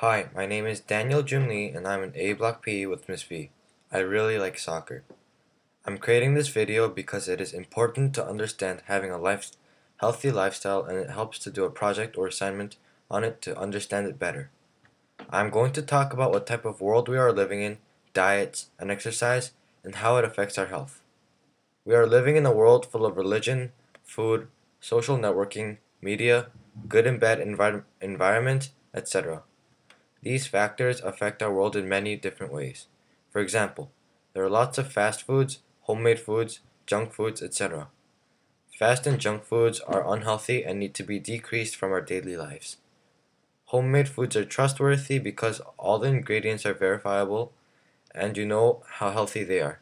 Hi, my name is Daniel Junli and I'm an A Block PE with Ms.V. I really like soccer. I'm creating this video because it is important to understand having a healthy lifestyle, and it helps to do a project or assignment on it to understand it better. I'm going to talk about what type of world we are living in, diets, and exercise, and how it affects our health. We are living in a world full of religion, food, social networking, media, good and bad environment, etc. These factors affect our world in many different ways. For example, there are lots of fast foods, homemade foods, junk foods, etc. Fast and junk foods are unhealthy and need to be decreased from our daily lives. Homemade foods are trustworthy because all the ingredients are verifiable and you know how healthy they are.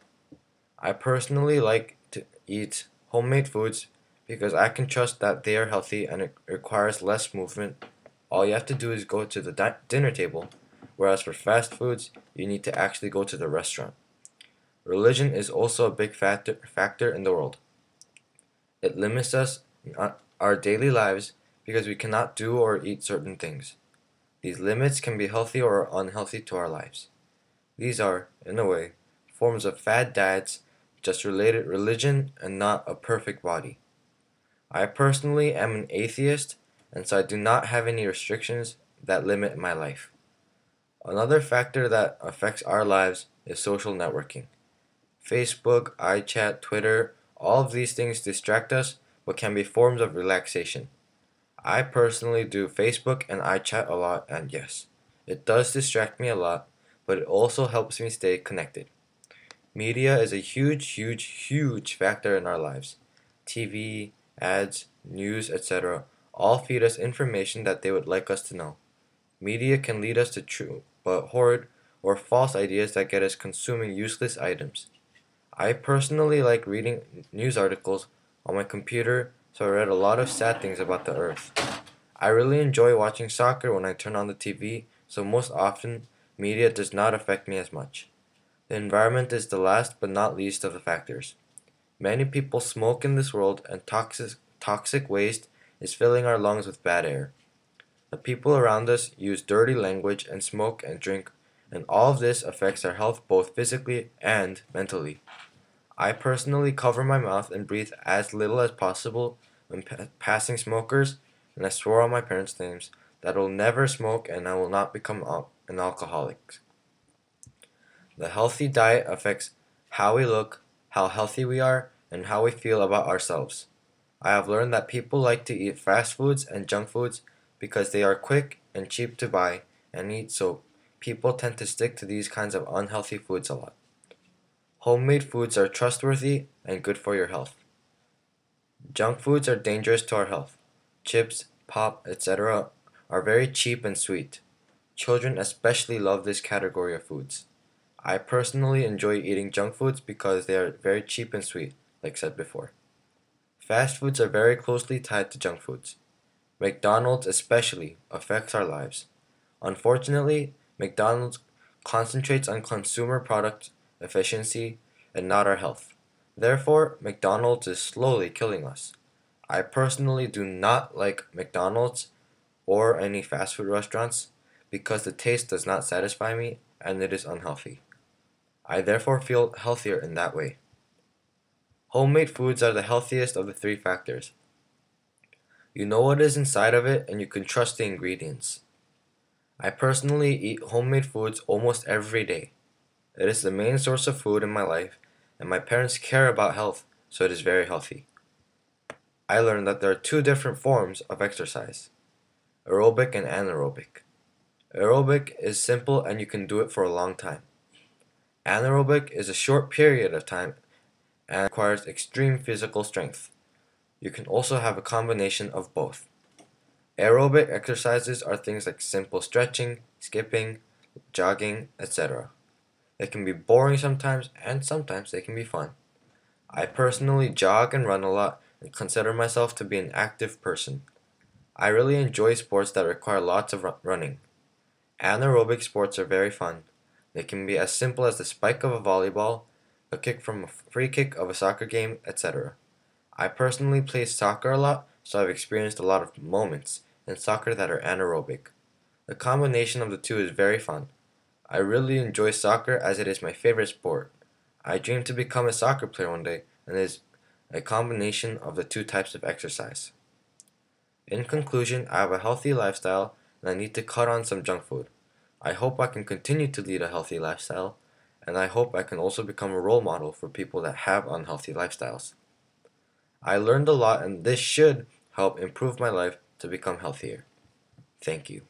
I personally like to eat homemade foods because I can trust that they are healthy and it requires less movement. All you have to do is go to the dinner table, whereas for fast foods, you need to actually go to the restaurant. Religion is also a big factor in the world. It limits us in our daily lives because we cannot do or eat certain things. These limits can be healthy or unhealthy to our lives. These are, in a way, forms of fad diets just related religion and not a perfect body. I personally am an atheist, and so I do not have any restrictions that limit my life. Another factor that affects our lives is social networking. Facebook, iChat, Twitter, all of these things distract us but can be forms of relaxation. I personally do Facebook and iChat a lot, and yes, it does distract me a lot, but it also helps me stay connected. Media is a huge factor in our lives. TV, ads, news, etc. all feed us information that they would like us to know. Media can lead us to true but horrid or false ideas that get us consuming useless items. I personally like reading news articles on my computer, so I read a lot of sad things about the earth. I really enjoy watching soccer when I turn on the TV, so most often media does not affect me as much. The environment is the last but not least of the factors. Many people smoke in this world, and toxic waste is filling our lungs with bad air. The people around us use dirty language and smoke and drink, and all of this affects our health both physically and mentally. I personally cover my mouth and breathe as little as possible when passing smokers, and I swore on my parents' names that I will never smoke and I will not become an alcoholic. The healthy diet affects how we look, how healthy we are, and how we feel about ourselves. I have learned that people like to eat fast foods and junk foods because they are quick and cheap to buy and eat, so people tend to stick to these kinds of unhealthy foods a lot. Homemade foods are trustworthy and good for your health. Junk foods are dangerous to our health. Chips, pop, etc. are very cheap and sweet. Children especially love this category of foods. I personally enjoy eating junk foods because they are very cheap and sweet, like said before. Fast foods are very closely tied to junk foods. McDonald's especially affects our lives. Unfortunately, McDonald's concentrates on consumer product efficiency and not our health. Therefore, McDonald's is slowly killing us. I personally do not like McDonald's or any fast food restaurants because the taste does not satisfy me and it is unhealthy. I therefore feel healthier in that way. Homemade foods are the healthiest of the three factors. You know what is inside of it and you can trust the ingredients. I personally eat homemade foods almost every day. It is the main source of food in my life, and my parents care about health, so it is very healthy. I learned that there are two different forms of exercise: aerobic and anaerobic. Aerobic is simple and you can do it for a long time. Anaerobic is a short period of time and requires extreme physical strength. You can also have a combination of both. Aerobic exercises are things like simple stretching, skipping, jogging, etc. They can be boring sometimes, and sometimes they can be fun. I personally jog and run a lot and consider myself to be an active person. I really enjoy sports that require lots of running. Anaerobic sports are very fun. They can be as simple as the spike of a volleyball, a kick from a free kick of a soccer game, etc. I personally play soccer a lot, so I've experienced a lot of moments in soccer that are anaerobic. The combination of the two is very fun. I really enjoy soccer as it is my favorite sport. I dream to become a soccer player one day, and it is a combination of the two types of exercise. In conclusion, I have a healthy lifestyle and I need to cut on some junk food. I hope I can continue to lead a healthy lifestyle, and I hope I can also become a role model for people that have unhealthy lifestyles. I learned a lot, and this should help improve my life to become healthier. Thank you.